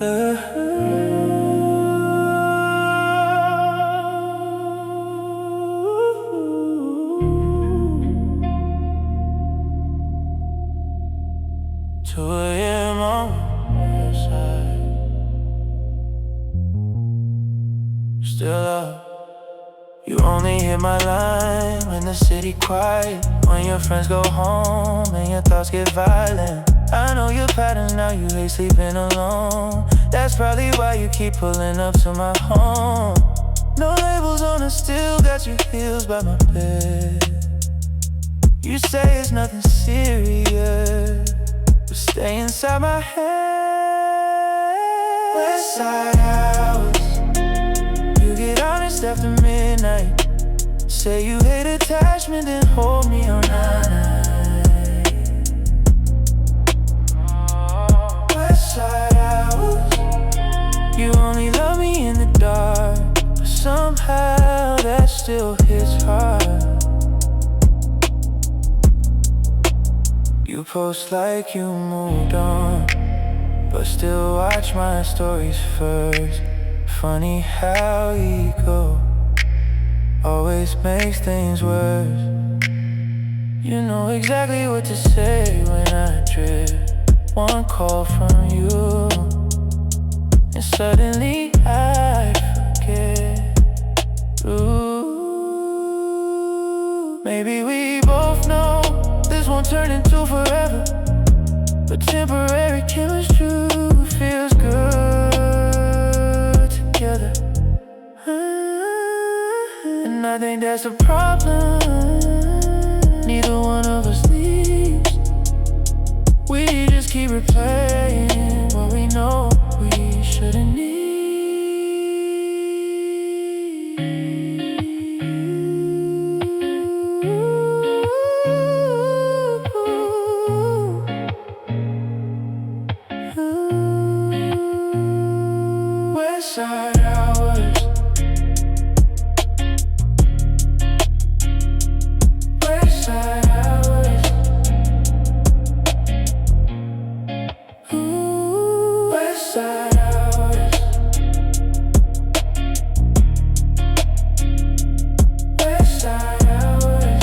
2 a.m. on Westside, still up. You only hit my line when the city quiet, when your friends go home and your thoughts get violent. I know your pattern now, you hate sleeping alone. That's probably why you keep pulling up to my home. No labels on it, still got your heels by my bed. You say it's nothing serious, but stay inside my head. Westside Hours, you get honest after midnight. Say you hate attachment, then hold me all night. Westside Hours, you only love me in the dark, but somehow that still hits hard. You post like you moved on, but still watch my stories first. Funny how ego always makes things worse. You know exactly what to say when I drift. One call from you, and suddenly I forget. Ooh, maybe we both know this won't turn into forever, but temporary chemistry feels good together. And I think that's the problem. Neither one of us leaves. We just keep replaying what we know we shouldn't need. Westside Hours, Westside Hours, ooh, Westside Hours, Westside Hours.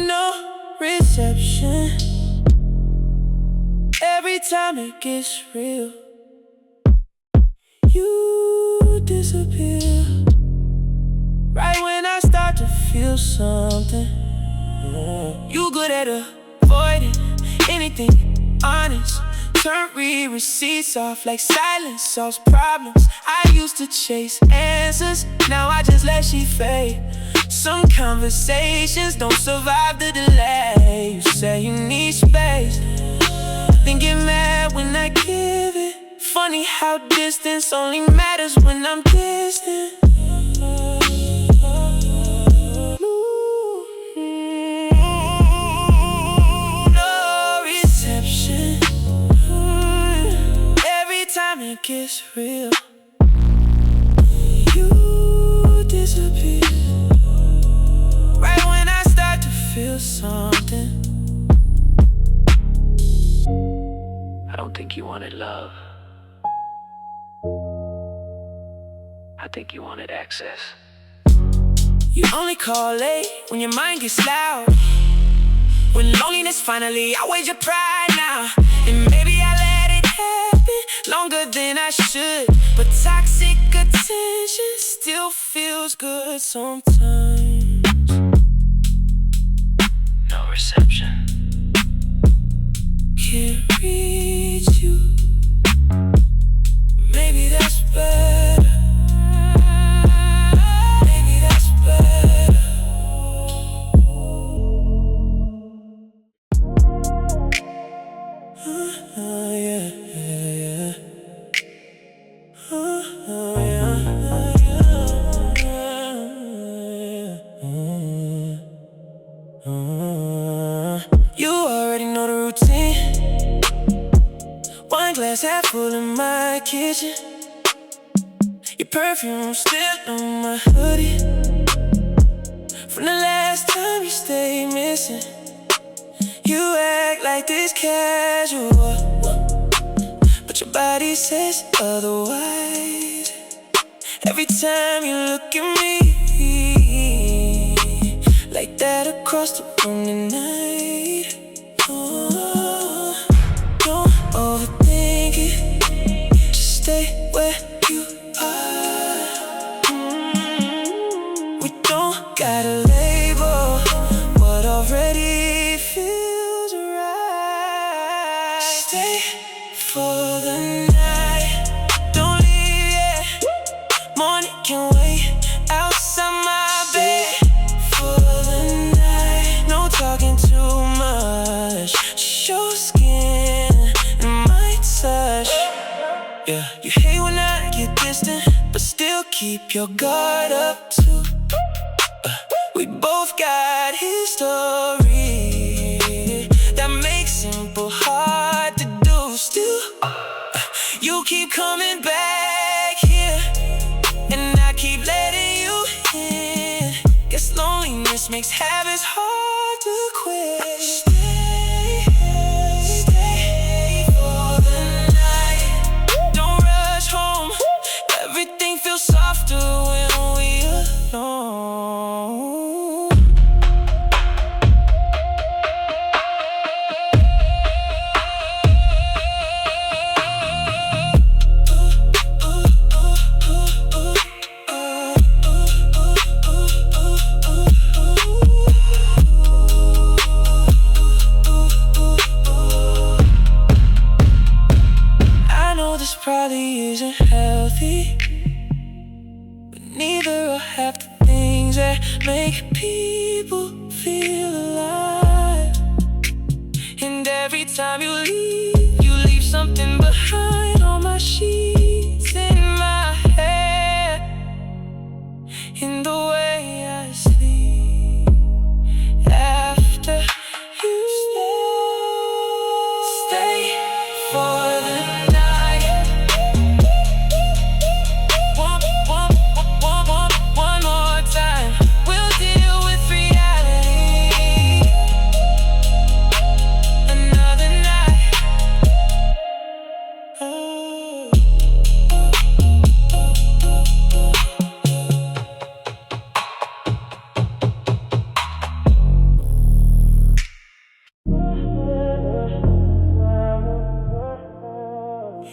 No reception. Every time it gets real, you disappear. Right when I start to feel something, you good at avoiding anything honest. Turn receipts off like silence solves problems. I used to chase answers, now I just let she fade. Some conversations don't survive the delay. You say you need space, then get mad when I give it. Funny how distance only matters when I'm distant. It gets real, you disappear. Right when I start to feel something. I don't think you wanted love, I think you wanted access. You only call late when your mind gets loud, when loneliness finally outweighs your pride now. And maybe I let it happen longer than I should, but toxic attention still feels good sometimes. No reception, can't reach you. Maybe that's better. Maybe that's better. Yeah. You are glass half full in my kitchen. Your perfume still on my hoodie from the last time you stayed missing. You act like this casual, but your body says otherwise. Every time you look at me, like that across the room tonight. Oh, don't overthink it, just stay where you are. We don't gotta label what already feels right. Stay for the night, don't leave yet. Morning can wait outside my bed. For the night, no talking too much. Show skin and my touch. Yeah, you hate when I get distant, but still keep your guard up too. We both got history that makes simple hard to do. Still, you keep coming back here, and I keep letting you in. Guess loneliness makes habits hard to quit. Stay for the night. Don't rush home. Everything feels softer when we alone. This probably isn't healthy, but neither are half the things that make people feel alive. And every time you leave something behind on my sheets, in my head, in the way I sleep. After you stay for the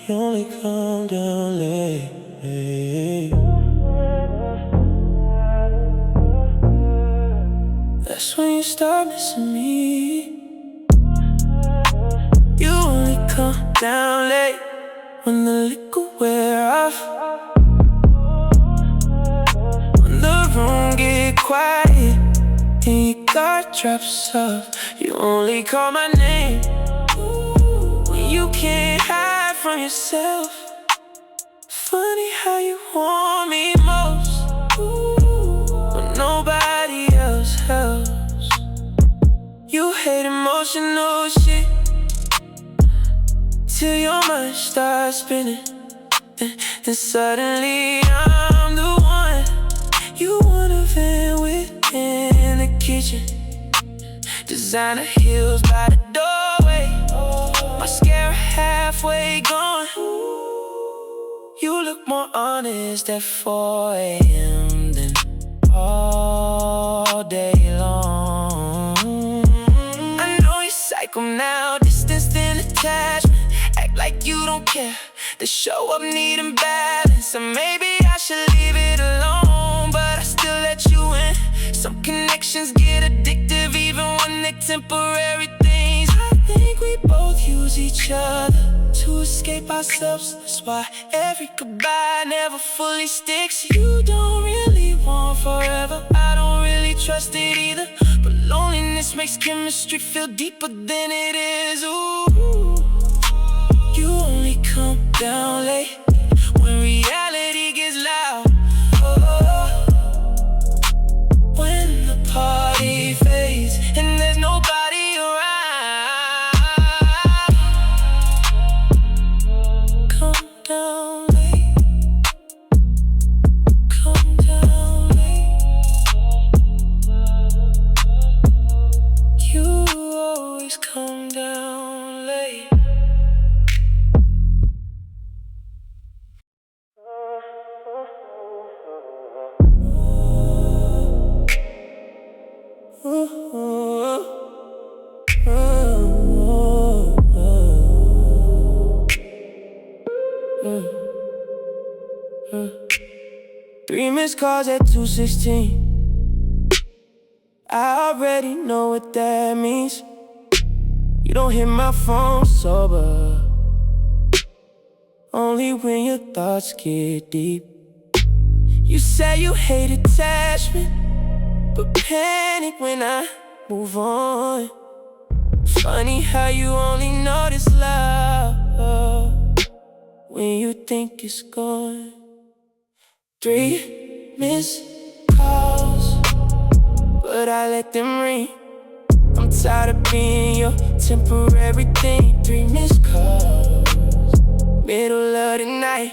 you only come down late. That's when you start missing me. You only come down late when the liquor wear off, when the room get quiet and your guard drops off. You only call my name when you can't hide from yourself. Funny how you want me most, but nobody else helps. You hate emotional shit till your mind starts spinning, and suddenly I'm the one you wanna vent with in the kitchen. Designer heels by the doorway, mascara halfway gone. You look more honest at 4 a.m. than all day long. I know you're psycho now, distance then attachment. Act like you don't care, they show up needing balance. And maybe I should leave it alone, but I still let you in. Some connections get addictive even when they're temporary things. I think we both use each other to escape ourselves. That's why every goodbye never fully sticks. You don't really want forever, I don't really trust it either. But loneliness makes chemistry feel deeper than it is. Ooh, you only come down late when reality gets loud. When the party fades and there's nobody around. missed calls at 2:16. I already know what that means. You don't hit my phone sober, only when your thoughts get deep. You say you hate attachment, but panic when I move on. Funny how you only notice love when you think it's gone. 3 missed calls, but I let them ring. I'm tired of being your temporary thing. 3 missed calls, middle of the night.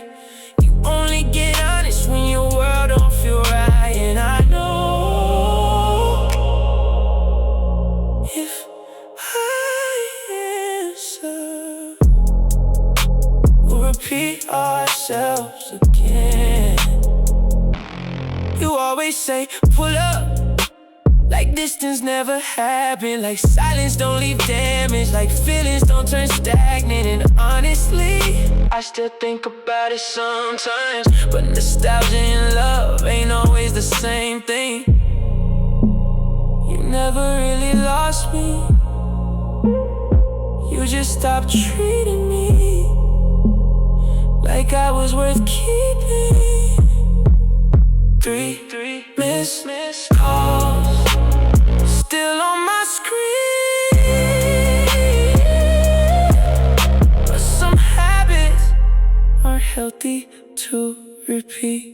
You only get honest when your world don't feel right. And I know if I answer, we'll repeat ourselves again. You always say, pull up, like distance never happened, like silence don't leave damage, like feelings don't turn stagnant. And honestly, I still think about it sometimes, but nostalgia and love ain't always the same thing. You never really lost me, you just stopped treating me like I was worth keeping. 3 missed calls, still on my screen, but some habits aren't healthy to repeat.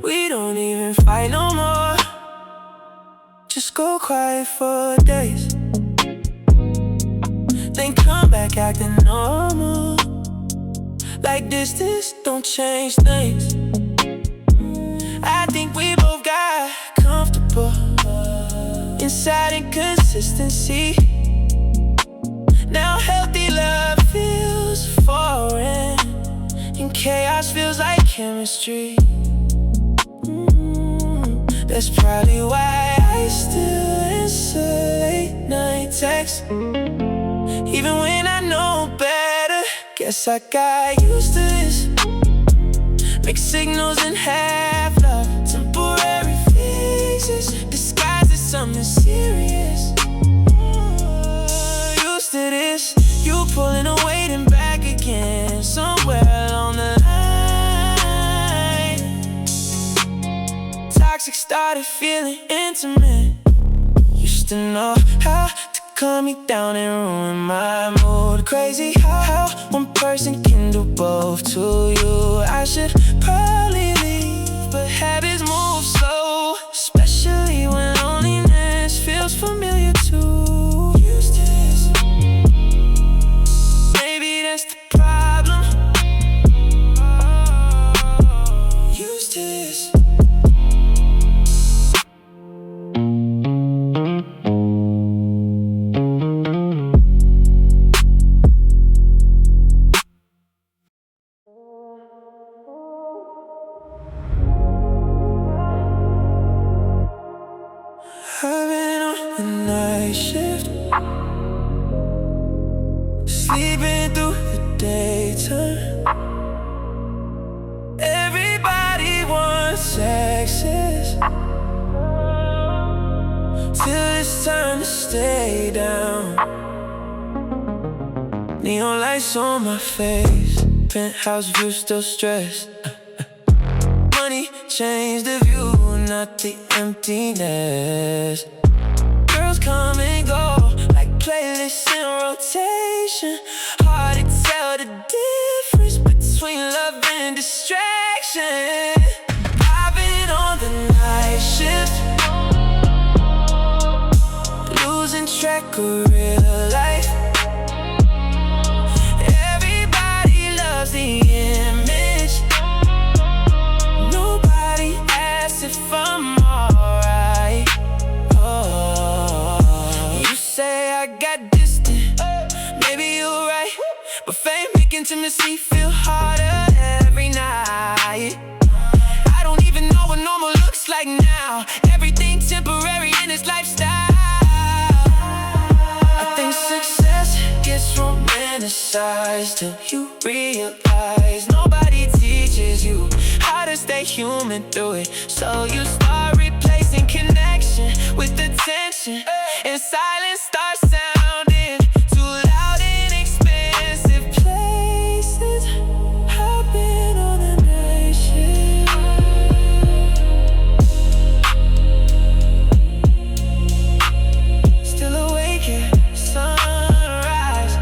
We don't even fight no more, just go quiet for days, then come back acting normal, like distance don't change things. I think we both got comfortable inside inconsistency. Now healthy love feels foreign, and chaos feels like chemistry. That's probably why I still answer late night texts, even when I know better. Guess I got used to this, mixed signals and half love, temporary fixes disguised as something serious. Used to this, you pulling away and back again, somewhere along the line. Toxic started feeling intimate. Used to know how to calm me down and ruin my mood. Crazy how one person can do both to you. I should probably leave, but habits move slow, especially when loneliness feels familiar too. Used to this, maybe that's the problem. Used to this. I've been on the night shift, sleeping through the daytime. Everybody wants access, till it's time to stay down. Neon lights on my face, penthouse view still stressed. Money changed the view, not the emptiness. Girls come and go, like playlists in rotation. Hard to tell the difference between love and distraction. I've been on the night shift, losing track of real life. Everybody loves the sides till you realize nobody teaches you how to stay human through it. So you start replacing connection with attention, and silence starts sounding too loud in expensive places. I've been on a night shift, still awake at sunrise.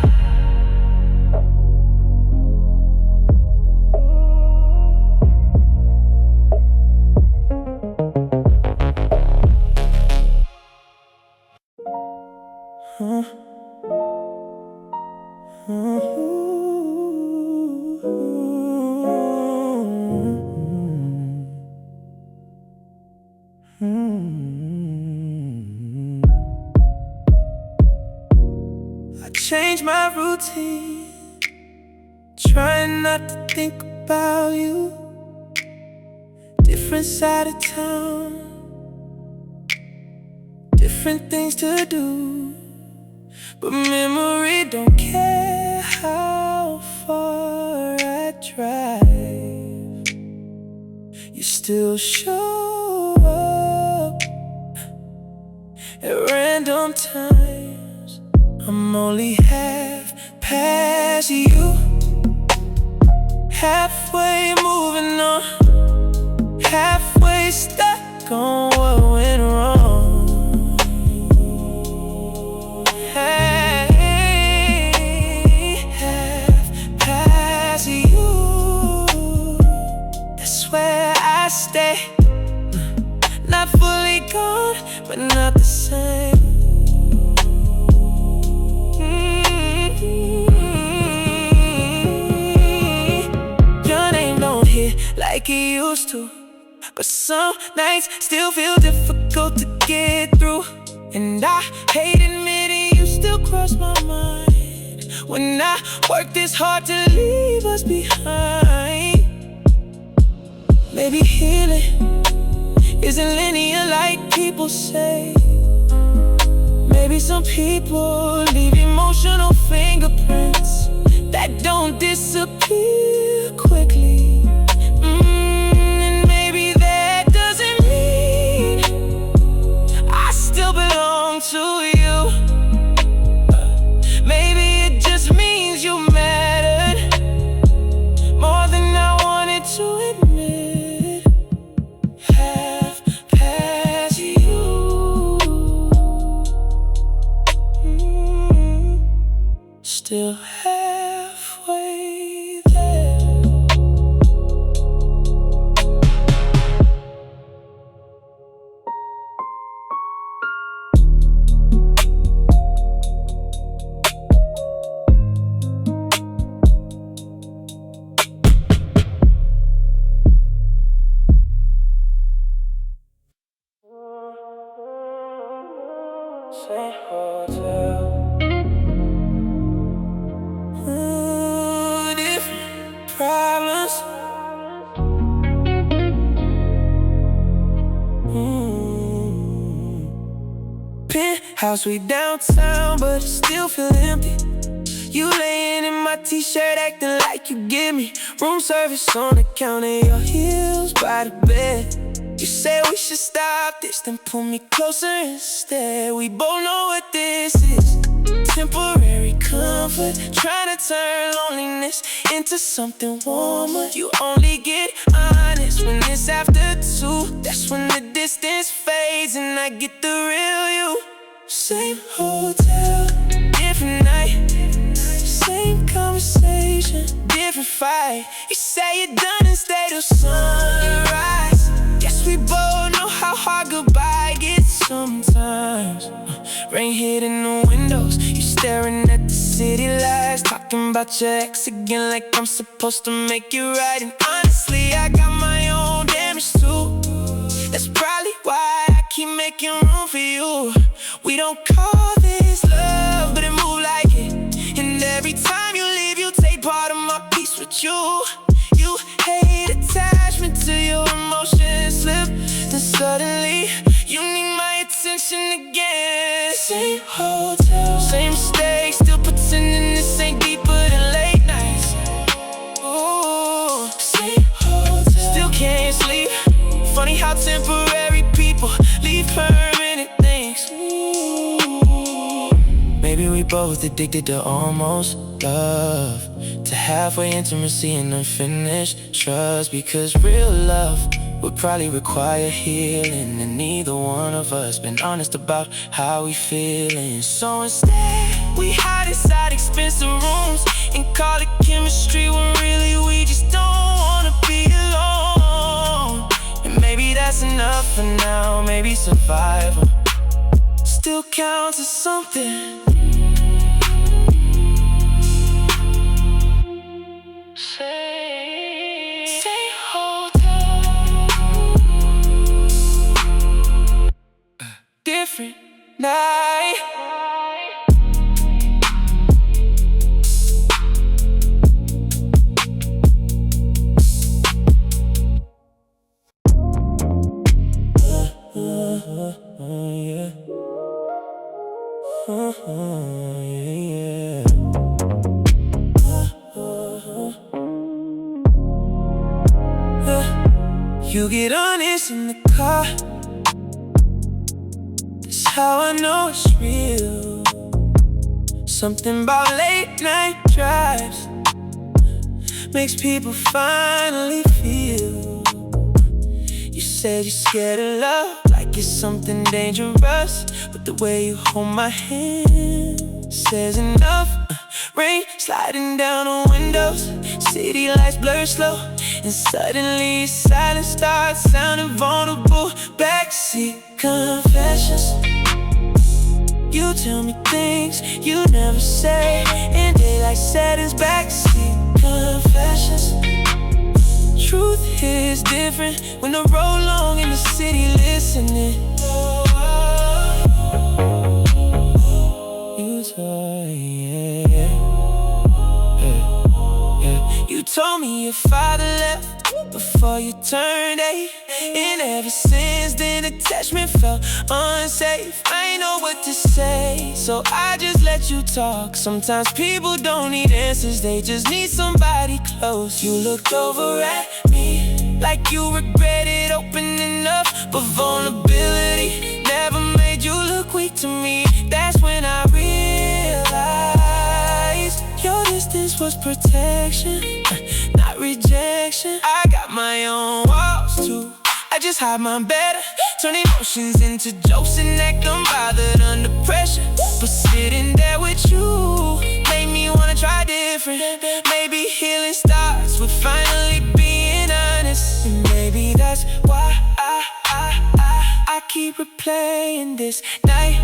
I changed my routine, trying not to think about you. Different side of town, different things to do, but memory don't care how far I drive. You still show up at random times. I'm only half past you, halfway moving on, halfway stuck on what went wrong. Hey, half past you, that's where I stay. Not fully gone, but not the same. Your name don't hit like it used to, but some nights still feel difficult to get through. And I hate admitting you still cross my mind when I work this hard to leave us behind. Maybe healing isn't linear like people say. Maybe some people leave emotional fingerprints that don't disappear quickly. And maybe that doesn't mean I still belong to you. Maybe it just means you mattered more than I wanted to admit. Half past you, still halfway there. Same hotel, different problems. Penthouse way downtown, but it still feel empty. You laying in my t-shirt, acting like you give me room service on the counter, your heels by the bed. You say we should stop this, then pull me closer instead. We both know what this is, temporary comfort, trying to turn loneliness into something warmer. You only get honest when it's after 2. That's when the distance fades and I get the real you. Same hotel, different night, same conversation, different fight. You say you're done and stay till sunrise. Guess we both know how hard goodbye gets sometimes. Rain hitting the windows, you staring at the city lights, talking about your ex again like I'm supposed to make it right. And honestly, I got my own damage too. That's probably why I keep making room for you. We don't call this love, but it move like it. And every time you leave, you take part of my peace with you. You hate attachment to your emotions slip, then suddenly you need my attention again. Same hotel, same mistakes, still pretending this ain't deeper than how temporary people leave permanent things. Maybe we both addicted to almost love, to halfway intimacy and unfinished trust. Because real love would probably require healing, and neither one of us been honest about how we feeling. So instead, we hide inside expensive rooms and call it chemistry, when really we just don't wanna be alone. And maybe that's enough for now. Maybe survival still counts as something. Say hold up. Different night. Yeah. Yeah. You get honest in the car. That's how I know it's real. Something about late night drives makes people finally feel. You said you're scared of love, like it's something dangerous, but the way you hold my hand says enough. Rain sliding down on windows, city lights blur slow, and suddenly silence starts sounding vulnerable. Backseat confessions. You tell me things you never say in daylight settings. Backseat confessions. Truth is different when I roll along in the city listening. You told me, you told me your father left before you turned 8, and ever since then attachment felt unsafe. I ain't know what to say, so I just let you talk. Sometimes people don't need answers, they just need somebody close. You looked over at me like you regretted opening up, but vulnerability never made you look weak to me. That's when I realized your distance was protection, not rejection. I got my own walls too, I just hide mine better. Turn emotions into jokes and act unbothered under pressure. But sitting there with you made me wanna try different. Maybe healing starts with finally being honest, and maybe that's why I keep replaying this night.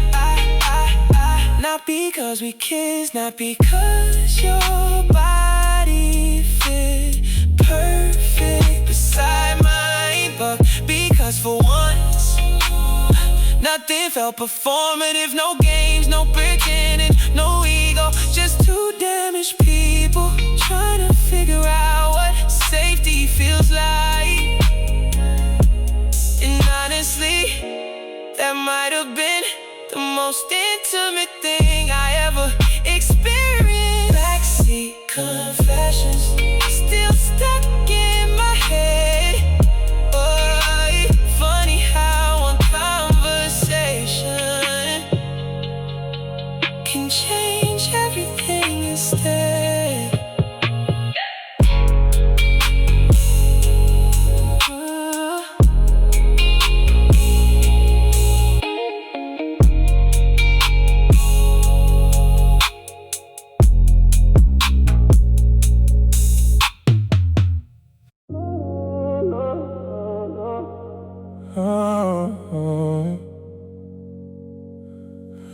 Not because we kissed, not because your body fit perfect beside mine, but because for once nothing felt performative. No games, no pretending, no ego, just two damaged people trying to figure out what safety feels like. And honestly, that might have been the most intimate thing I ever experienced. Backseat confessions, still stuck in my head. Oh, funny how one conversation can change everything instead.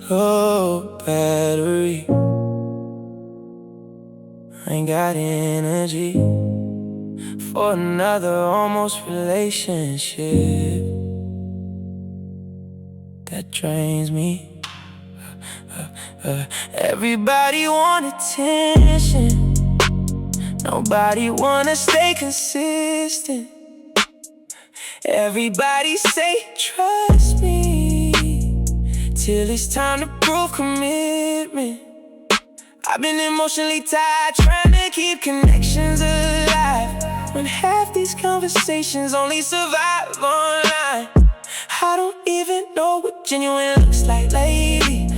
Low battery, I ain't got energy for another almost relationship that drains me. Everybody want attention, nobody wanna stay consistent. Everybody say trust me, till it's time to prove commitment. I've been emotionally tied, trying to keep connections alive. when half these conversations only survive online. I don't even know what genuine looks like lately.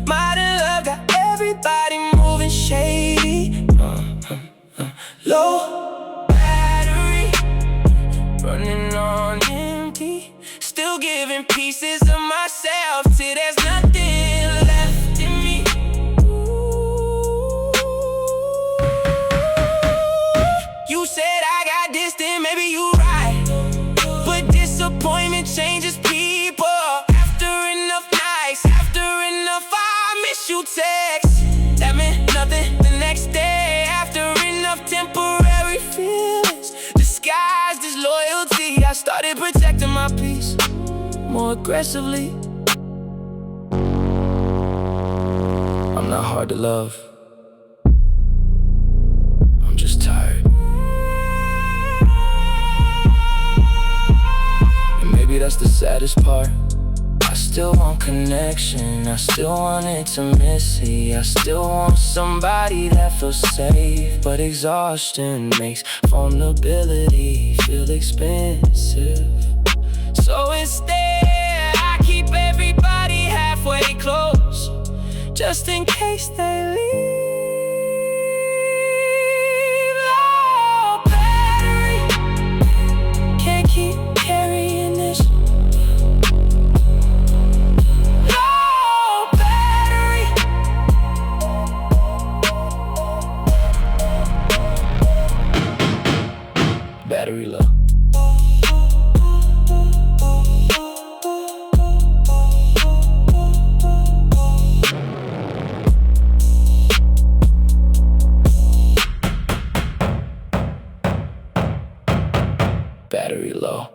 Modern love got everybody moving shady. Low battery, running on empty. Still giving pieces of myself till there's nothing left in me. You said I got distant, maybe you right, but disappointment changes people. After enough nights, after enough I miss you texts, that meant nothing the next day. After enough temporary feelings disguised as loyalty, I started protecting my peace more aggressively. I'm not hard to love, I'm just tired. And maybe that's the saddest part. I still want connection, I still want intimacy, I still want somebody that feels safe. But exhaustion makes vulnerability feel expensive. So instead, I keep everybody halfway close, just in case they leave. Low battery, can't keep carrying this. Low battery, battery low. Battery low.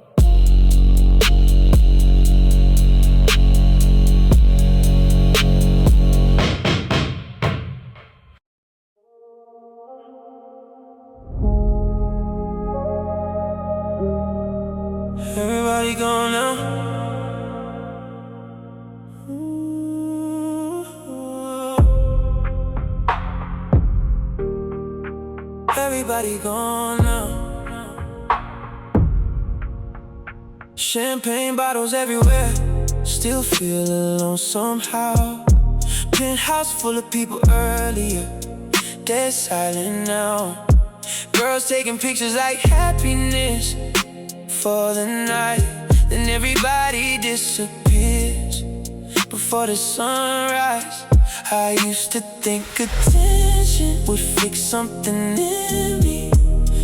Everybody gone now. Everybody gone now. Champagne bottles everywhere, still feel alone somehow. Penthouse full of people earlier, dead silent now. Girls taking pictures like happiness for the night, then everybody disappears before the sunrise. I used to think attention would fix something in me.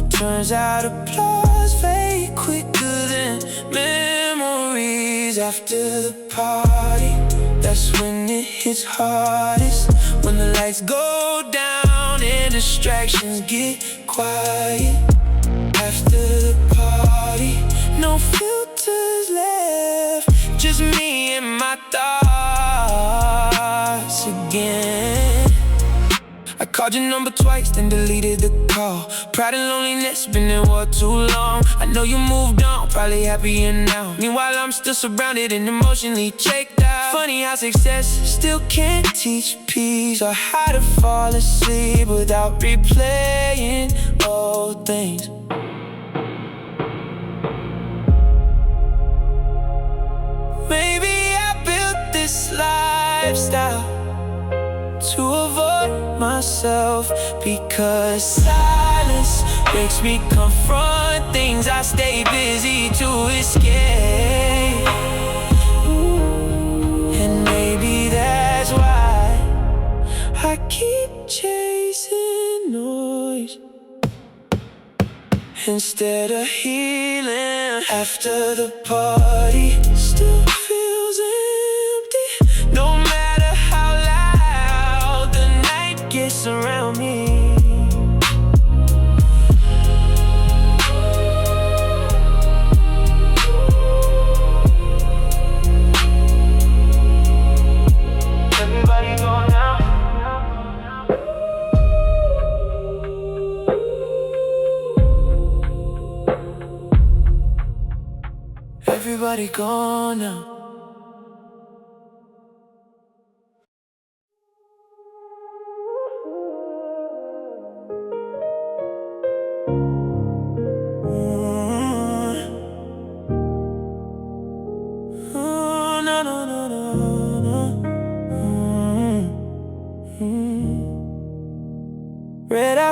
Turns out applause fade quicker than memories. After the party, that's when it hits hardest. When the lights go down and distractions get quiet. After the party, no filters left, just me and my thoughts again. I called your number twice, then deleted the call. Pride and loneliness, been in war too long. I know you moved on, probably happier now. Meanwhile, I'm still surrounded and emotionally checked out. Funny how success still can't teach peace, or how to fall asleep without replaying old things. Maybe I built this lifestyle to avoid myself, because silence makes me confront things I stay busy to escape. And maybe that's why I keep chasing noise instead of healing. After the party still feels empty, no matter how loud the night gets around me. Everybody go now. Everybody gone now.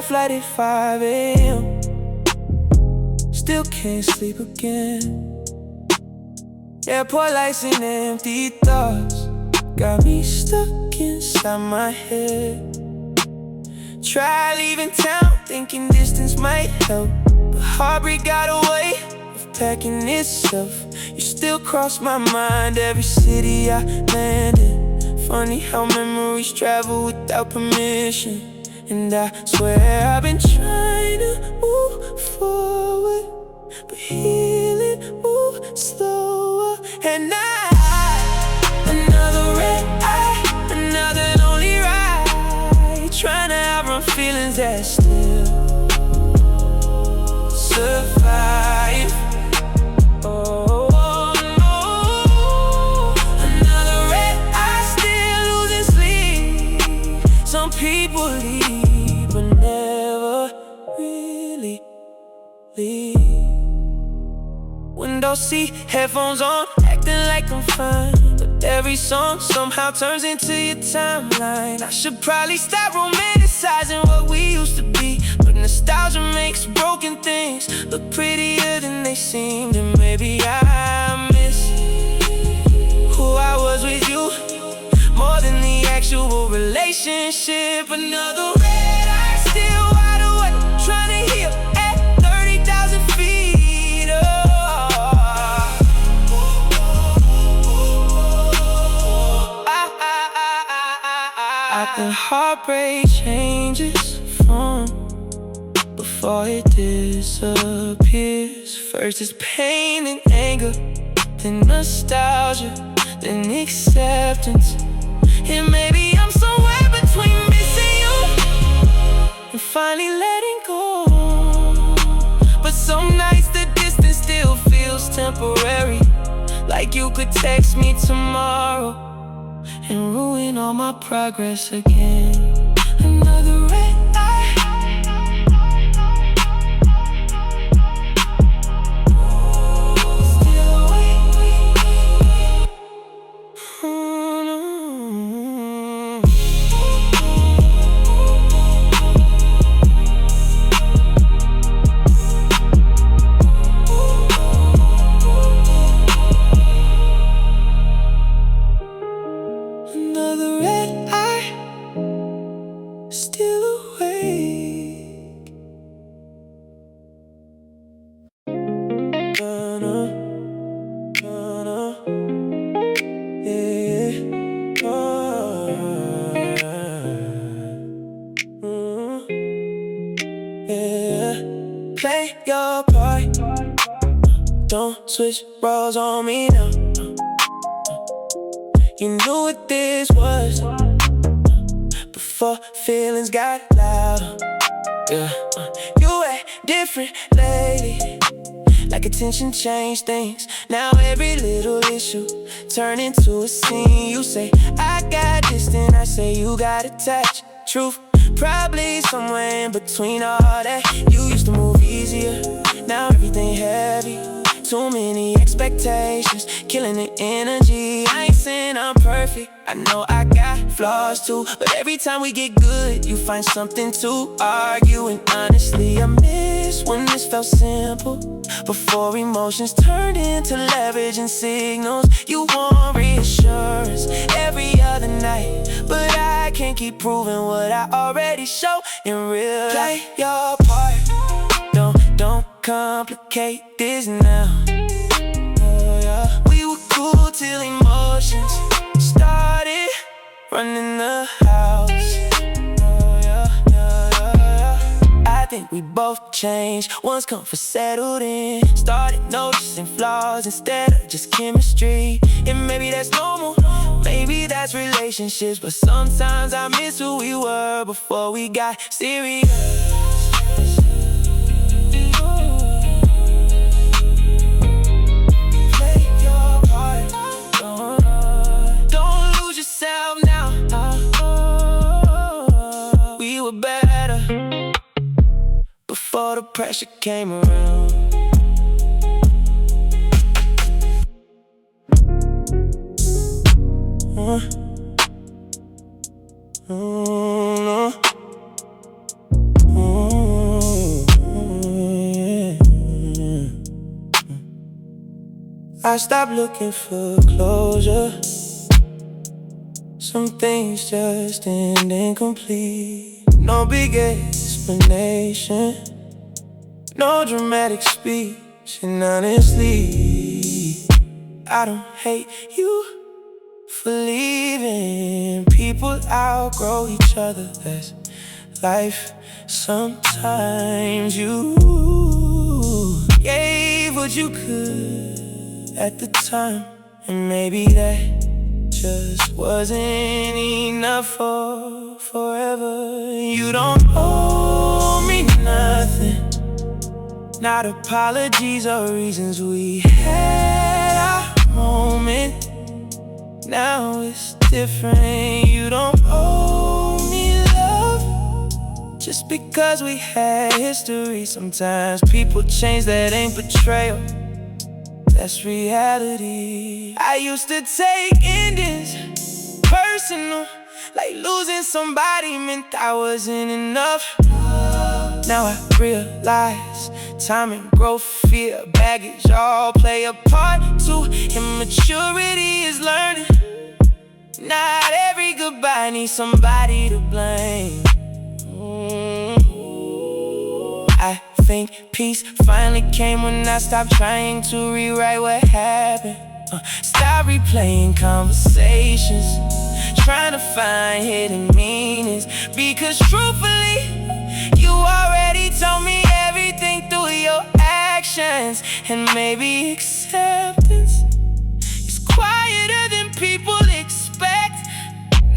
flight at 5 a.m. Still can't sleep again. Airport lights and empty thoughts got me stuck inside my head. Try leaving town, thinking distance might help, but heartbreak got a way of packing itself. You still cross my mind every city I landed. Funny how memories travel without permission. And I swear I've been trying to move forward, but healing moves slower. And another red eye, another lonely ride, trying to outrun feelings that still survive. Oh no, another red eye, still losing sleep. Some people leave, but never really leave. Window seat, headphones on, acting like I'm fine, but every song somehow turns into your timeline. I should probably stop romanticizing what we used to be, but nostalgia makes broken things look prettier than they seemed. And maybe I miss who I was with you more than the actual relationship. Another red eye, still wide awake, trying to heal at 30,000 feet. I think heartbreak changes form before it disappears. First it's pain and anger, then nostalgia, then acceptance. And maybe I'm somewhere between missing you and finally letting go. But some nights the distance still feels temporary, like you could text me tomorrow and ruin all my progress again. Another red eye, still awake. Another red eye, still awake. Yeah. Play your part, don't switch roles on me now. You knew what this was before feelings got loud. Yeah, you act different lately, like attention changed things. Now every little issue turn into a scene. You say I got distant, I say you got attached. Truth, probably somewhere in between all that. You used to move easier, now everything heavy. Too many expectations, killing the energy. I ain't saying I'm perfect, I know I got flaws too, but every time we get good, you find something to argue. And honestly, I miss when this felt simple, before emotions turned into leverage and signals. You want reassurance every other night, but I can't keep proving what I already show in real life. Play your part, don't complicate this now. We were cool till emotions started running the house. I think we both changed once comfort settled in. Started noticing flaws instead of just chemistry. And maybe that's normal, maybe that's relationships, but sometimes I miss who we were before we got serious. Now we were better before the pressure came around. I stopped looking for closure. Some things just end incomplete. No big explanation, no dramatic speech. And honestly, I don't hate you for leaving. People outgrow each other, that's life. Sometimes you gave what you could at the time, and maybe that just wasn't enough for forever. You don't owe me nothing, not apologies or reasons. We had our moment, now it's different. You don't owe me love just because we had history. Sometimes people change, that ain't betrayal, that's reality. I used to take endings personal, like losing somebody meant I wasn't enough. Now I realize time and growth, fear, baggage all play a part too. Immaturity is learning. Not every goodbye needs somebody to blame. I think peace finally came when I stopped trying to rewrite what happened. Stop replaying conversations, trying to find hidden meanings. Because truthfully, you already told me everything through your actions. And maybe acceptance is quieter than people expect.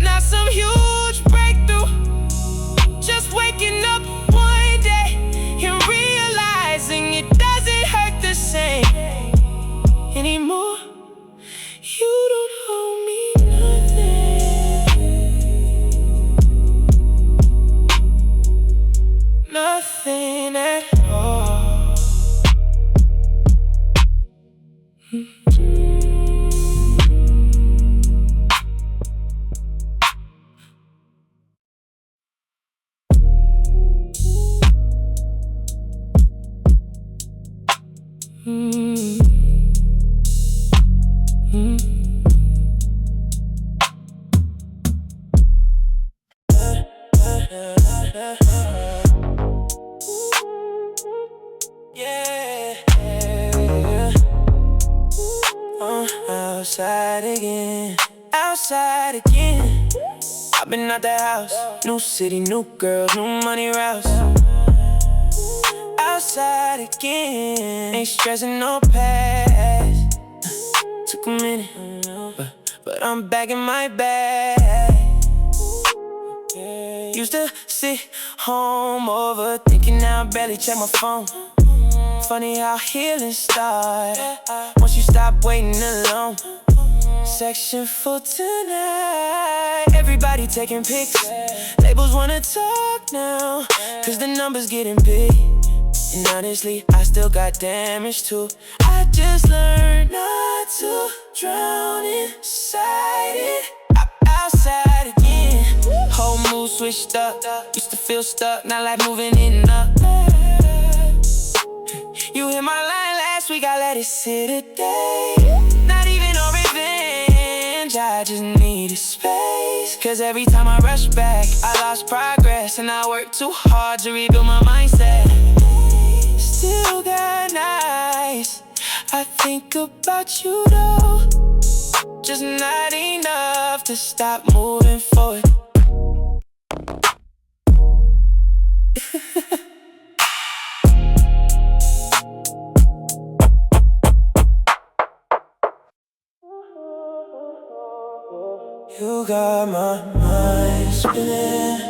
Not some huge breakthrough, just waking up one day and realizing it doesn't hurt the same anymore. You don't owe me nothing, nothing at all. Outside again, outside again. I've been out the house, new city, new girls, new money routes. Outside again, ain't stressing no past. Took a minute, but I'm back in my bag. Used to sit home overthinking, now I barely check my phone. Funny how healing starts once you stop waiting alone. Section for tonight, everybody taking pics. Labels wanna talk now, cause the numbers getting big. And honestly, I still got damage too. I just learned not to drown inside it. Outside again, whole mood switched up. Used to feel stuck, now like moving in up. You hit my line last week, I let it sit a day. Not even on revenge, I just needed space. Cause every time I rush back, I lost progress. And I worked too hard to rebuild my mindset. Still got nights I think about you though, just not enough to stop moving forward. You got my mind spinning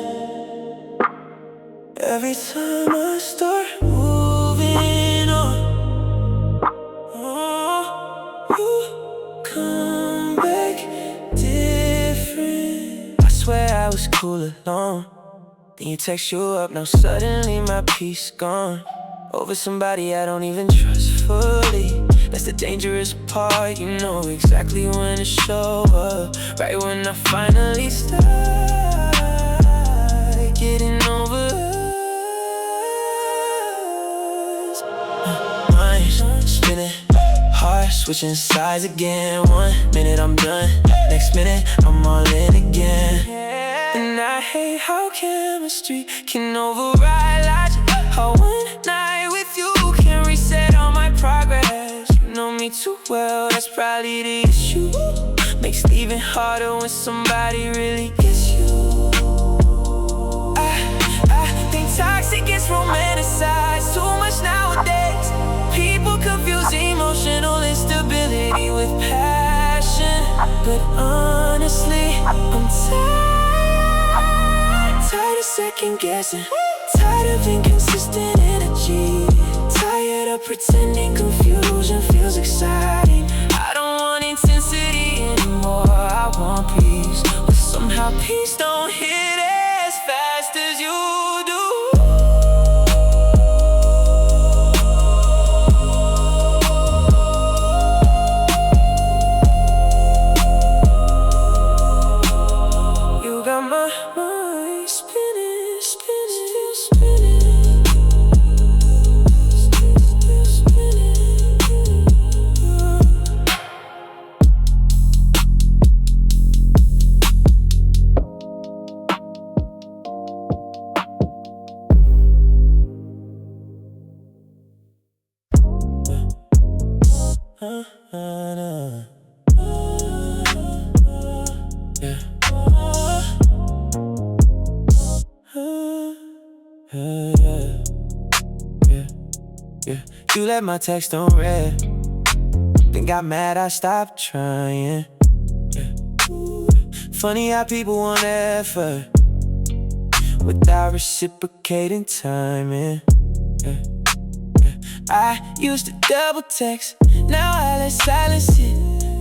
every time I start moving on. You come back different. I swear I was cool alone, then you text you up, now suddenly my peace gone. Over somebody I don't even trust fully. That's the dangerous part, you know exactly when to show up. Right when I finally start getting over us. Mind spinning, heart switching sides again. 1 minute I'm done, next minute I'm all in again. And I hate how chemistry can override logic. How one night with you can reset all my progress. You know me too well, that's probably the issue. Makes it even harder when somebody really gets you. I think toxic gets romanticized too much nowadays. People confuse emotional instability with passion. But honestly, I'm tired of second guessing. Tired of inconsistent energy. Tired of pretending confusion feels exciting. I don't want intensity anymore, I want peace. But somehow peace don't hit as fast as you do. You got my mind spinning, spinning, spinning, still spinning. You let my text unread, then got mad I stopped trying. Funny how people want effort without reciprocating timing. I used to double text, now I let silence it.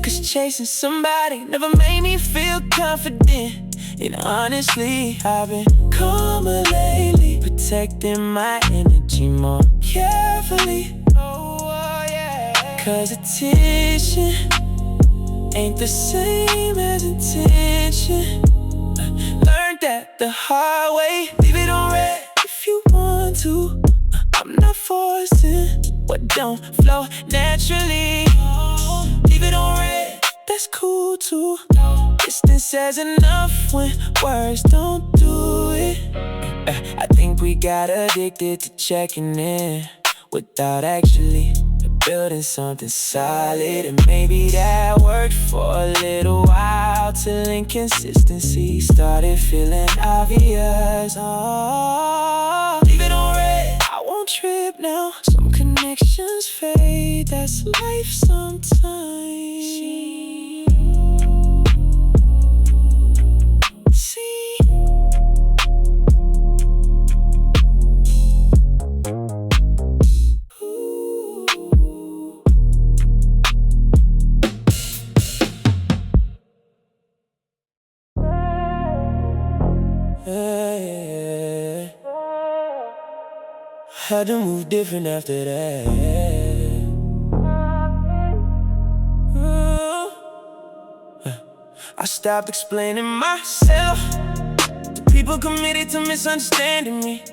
Cause chasing somebody never made me feel confident. And honestly, I've been calmer lately, protecting my energy more carefully. Cause attention ain't the same as intention. Learned that the hard way. Leave it on red if you want to. I'm not forcing what don't flow naturally. Leave it on red, that's cool too. Distance says enough when words don't do it. I think we got addicted to checking in without actually building something solid. And maybe that worked for a little while, till inconsistency started feeling obvious. Oh, leave it on red, I won't trip now. Some connections fade, that's life sometimes. See, had to move different after that. I stopped explaining myself to people committed to misunderstanding me.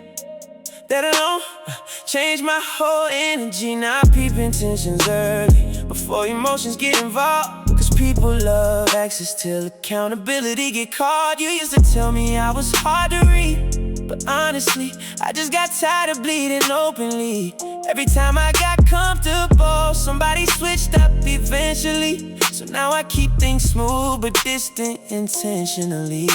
That alone changed my whole energy. Now I peep intentions early before emotions get involved. Cause people love access till accountability get called. You used to tell me I was hard to read, but honestly, I just got tired of bleeding openly. Every time I got comfortable, somebody switched up eventually. So now I keep things smooth but distant intentionally.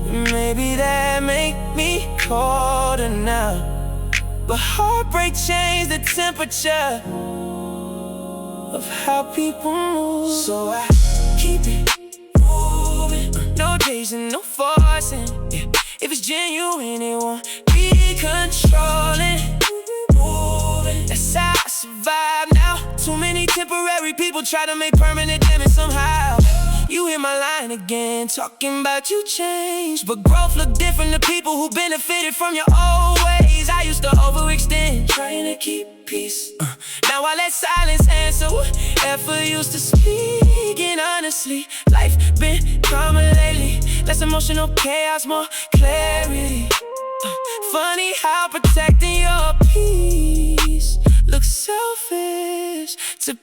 Maybe that make me colder now, but heartbreak changed the temperature of how people move. So I keep it moving, no chasing, no forcing. If it's genuine, it won't be controlling. Moving, that's how I survive now. Too many temporary people try to make permanent damage somehow. You hear my line again, talking about you changed, but growth look different to people who benefited from your old ways. I used to overextend, trying to keep peace. Now I let silence answer effort used to speak. And honestly, life been calmer lately. Less emotional chaos, more clarity. Funny how protecting your peace looks selfish to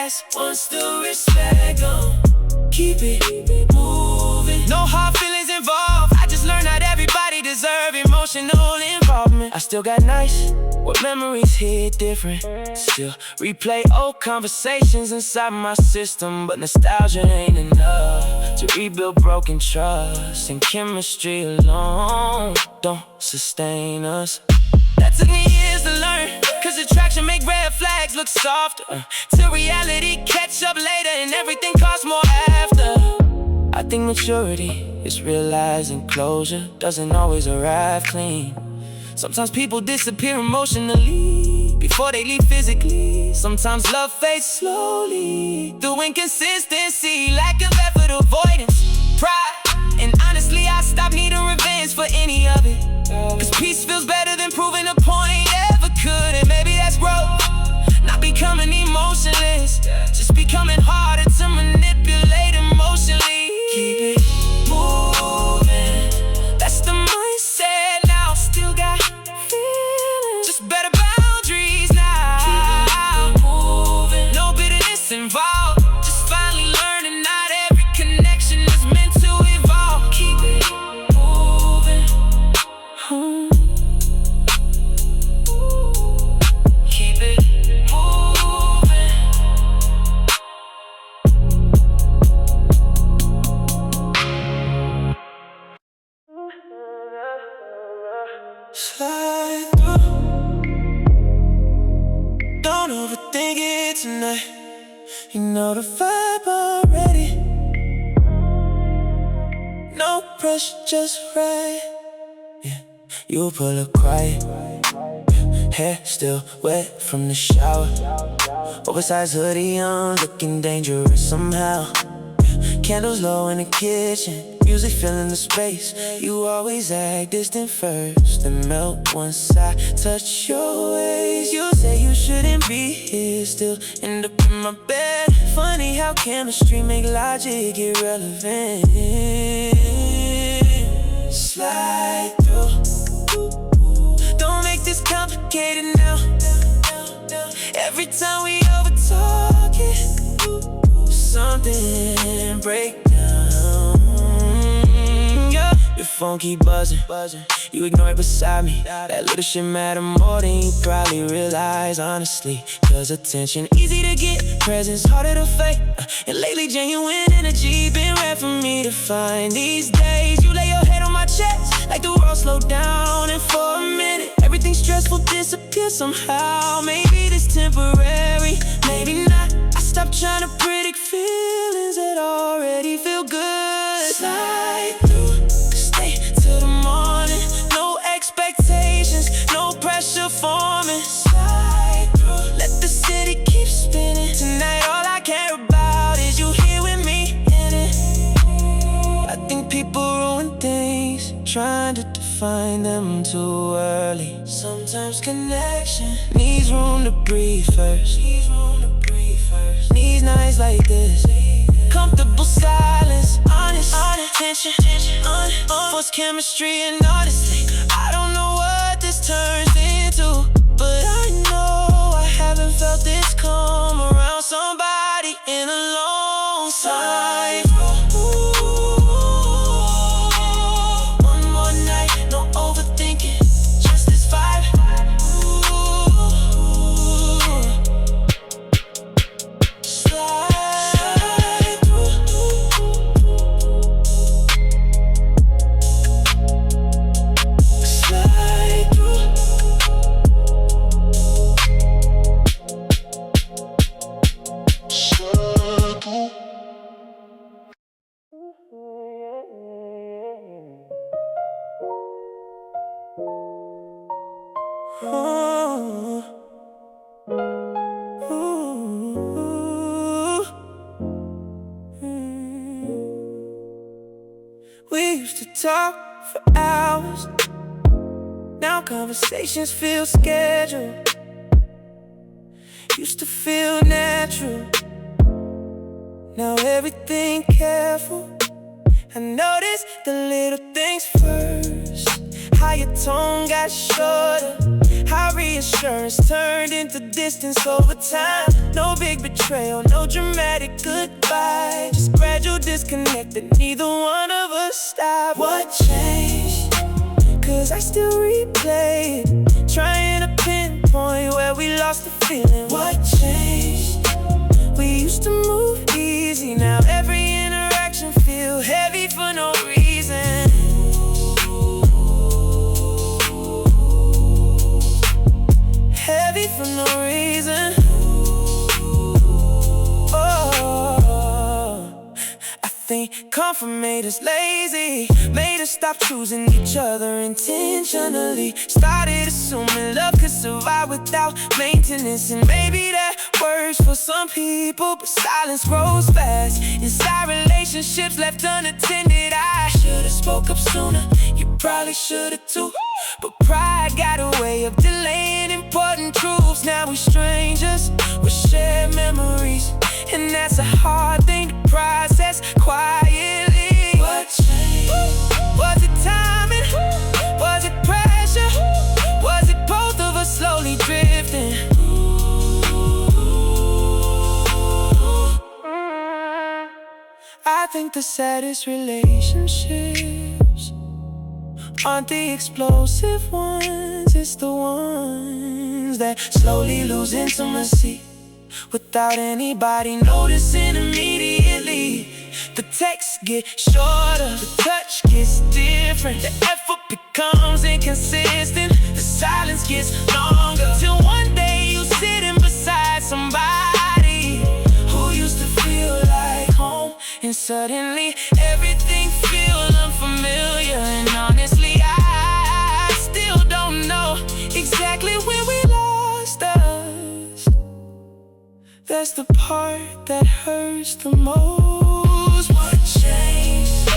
fast, wants the respect on. Keep it moving. No hard feelings involved. I just learned that everybody deserve emotional involvement. I still got nights where memories hit different. Still replay old conversations inside my system, but nostalgia ain't enough to rebuild broken trust. And chemistry alone don't sustain us. That took me years to learn, cause attraction make red flags look softer, till reality catch up later and everything costs more after. I think maturity is realizing closure doesn't always arrive clean. Sometimes people disappear emotionally before they leave physically. Sometimes love fades slowly through inconsistency, lack of effort, avoidance, pride. And honestly, I stopped needing revenge for any of it, cause peace feels better than proving a point ever could. And maybe that's growth, not becoming emotionless, just becoming harder to manipulate emotionally. Keep it moving, that's the mindset now. Still got feelings, just better boundaries now. Keep it moving, no bitterness involved, just finally learning not every connection is meant to evolve. Keep it moving, keep it moving. Slide through, don't overthink it tonight. You know the vibe already. No pressure, just right. Yeah, you pull up quiet, hair still wet from the shower. Oversized hoodie on, looking dangerous somehow. Candles low in the kitchen, music filling the space. You always act distant first, then melt once I touch your waist. You say you shouldn't be here, still end up in my bed. Funny how chemistry make logic irrelevant. Slide through, don't make this complicated now. Every time we overtalk it, something break down. Yeah. Your phone keep buzzing, you ignore it beside me. That little shit matter more than you probably realize, honestly. Cause attention easy to get, presence harder to fake. And lately genuine energy been rare for me to find. These days you lay your head on my chest, like the world slowed down. And for a minute everything stressful disappears somehow. Maybe this temporary, maybe not. I stopped trying to predict feelings that already feel good. Slide through, stay till the morning. No expectations, no pressure forming. Slide through, let the city keep spinning. Tonight all I care about is you here with me in it. I think people ruin things trying to define them too early. Sometimes connection needs room to breathe first. Needs nights like this, comfortable silence, honest tension, unforced chemistry. And honestly, I don't know what this turns into, but I know I haven't felt this calm around somebody in a long time. One more night, no overthinking, just this vibe. Slide through, slide through. Slide through. Ooh. We used to talk for hours, now conversations feel scheduled. Used to feel natural, now everything careful. I noticed the little things first, how your tone got shorter, How reassurance turned into distance over time. No big betrayal, no dramatic goodbye. Just gradual disconnect that neither one of us stopped. What changed? Cause I still replay it, trying to pinpoint where we lost the feeling. What changed? We used to move easy, now every interaction feel heavy for no reason. Heavy for no reason. Oh, I think comfort made us lazy, made us stop choosing each other intentionally. Started assuming love could survive without maintenance, and maybe that works for some people, but silence grows fast inside relationships left unattended. I should've spoke up sooner, you probably should've too, but pride got a way of delaying important truths. Now we strangers with shared memories, and that's a hard thing to process quietly. What changed? Was it timing? Was it pressure? Was it both of us slowly drifting? I think the saddest relationships aren't the explosive ones, it's the ones that slowly lose intimacy without anybody noticing immediately. The texts get shorter, the touch gets different, the effort becomes inconsistent, the silence gets longer, till one day you sitting beside somebody who used to feel like home, and suddenly everything feels unfamiliar. And honestly, I still don't know exactly where we lost us. That's the part that hurts the most. What changed?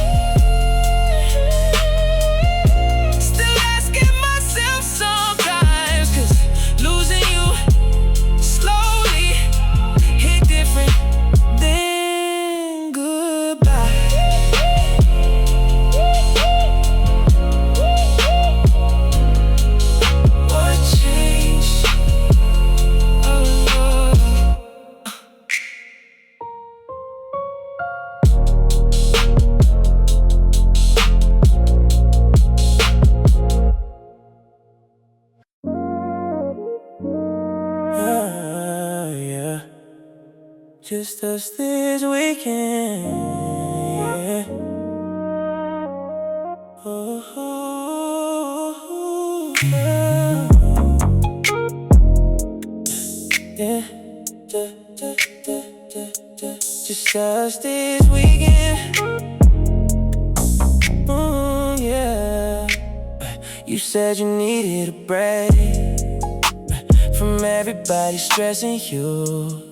Still asking myself sometimes, cause losing you slowly hit different than goodbye. What changed? Yeah. Just us this weekend, yeah. Yeah. Just us this weekend. Yeah. You said you needed a break from everybody stressing you,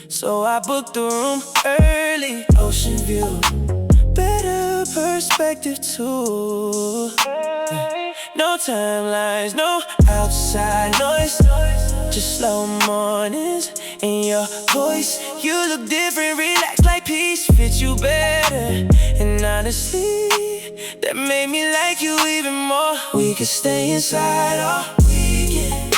so I booked the room early. Ocean view, better perspective too. No timelines, no outside noise, just slow mornings and your voice. You look different, relaxed like peace fits you better. And honestly, that made me like you even more. We could stay inside all weekend,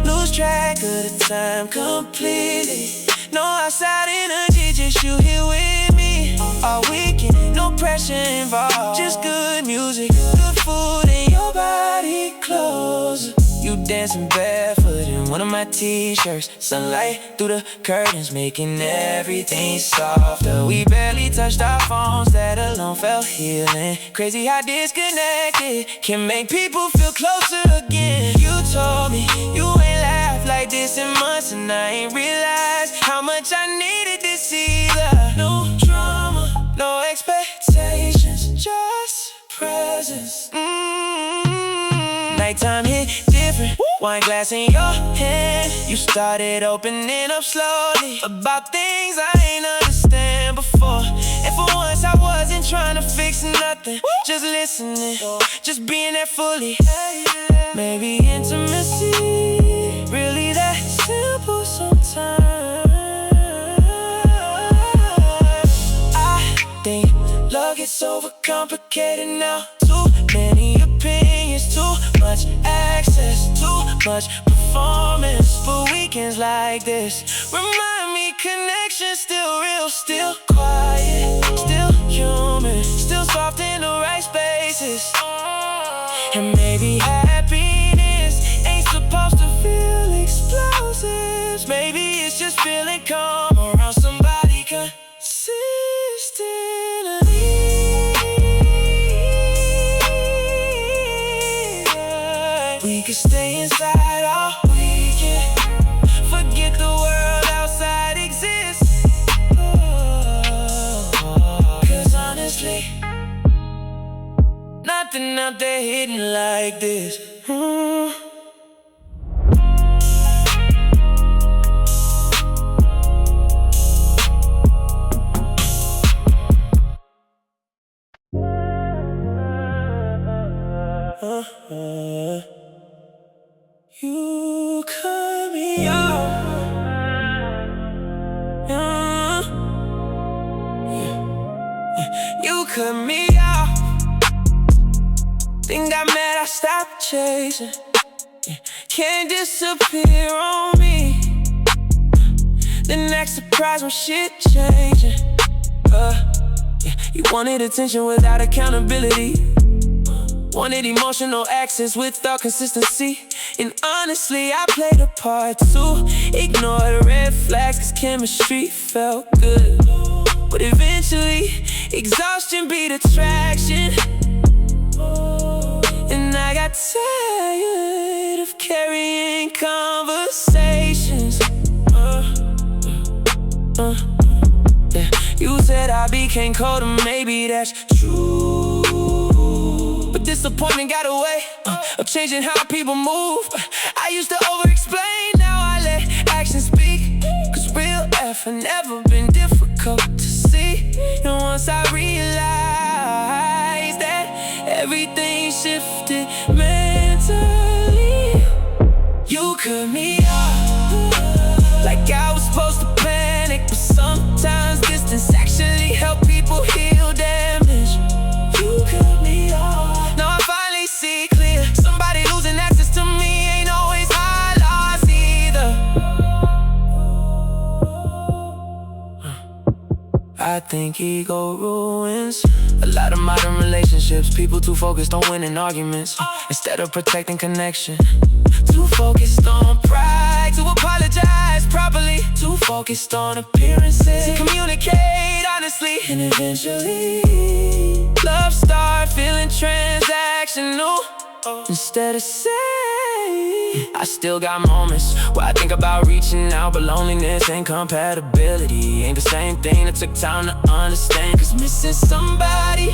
lose track of the time completely. No outside energy, just you here with me all weekend. No pressure involved, just good music, good food, and your body close. You dancing barefoot in one of my t-shirts, sunlight through the curtains making everything softer. We barely touched our phones, that alone felt healing. Crazy how disconnected can make people feel closer again. You told me you ain't laughed like this in months, and I ain't realized how much I needed this either. No drama, no expectations, just presence. Nighttime hit different, wine glass in your hand. You started opening up slowly about things I ain't understand before. And for once I wasn't trying to fix nothing, just listening, just being there fully. Maybe intimacy really that simple sometimes. I think love gets overcomplicated now. Too many opinions, too much access, too much performance. But weekends like this remind me connection still real, still quiet, still human, still soft in the right spaces. And maybe happiness ain't supposed to feel explosives. Maybe it's just feeling calm around somebody consistently. We could stay inside all weekend, forget the world outside exists. Cause honestly, nothing out there hidden like this. You cut me off. You cut me off. Think I'm mad, I stopped chasing. Can't disappear on me. Then act surprised when shit changing. You wanted attention without accountability. Wanted emotional access without consistency. And honestly, I played a part too. Ignored red flags cause chemistry felt good. But eventually, exhaustion beat attraction. And I got tired of carrying conversations. Yeah. You said I became colder, maybe that's true. But disappointment got away of changing how people move. I used to over-explain, now I let actions speak. Cause real effort never been difficult to see. And once I realized that everything shifted mentally, you cut me off. Like I was supposed to panic, but sometimes distance actually help people heal damage. You cut me off. Now I finally see clear. Somebody losing access to me ain't always my loss either. I think ego ruins a lot of modern relationships. People too focused on winning arguments instead of protecting connection. Too focused on pride to apologize properly. Too focused on appearances to communicate honestly. And eventually, love start feeling transactional instead of safe. I still got moments where I think about reaching out, but loneliness and compatibility ain't the same thing. It took time to understand. Cause missing somebody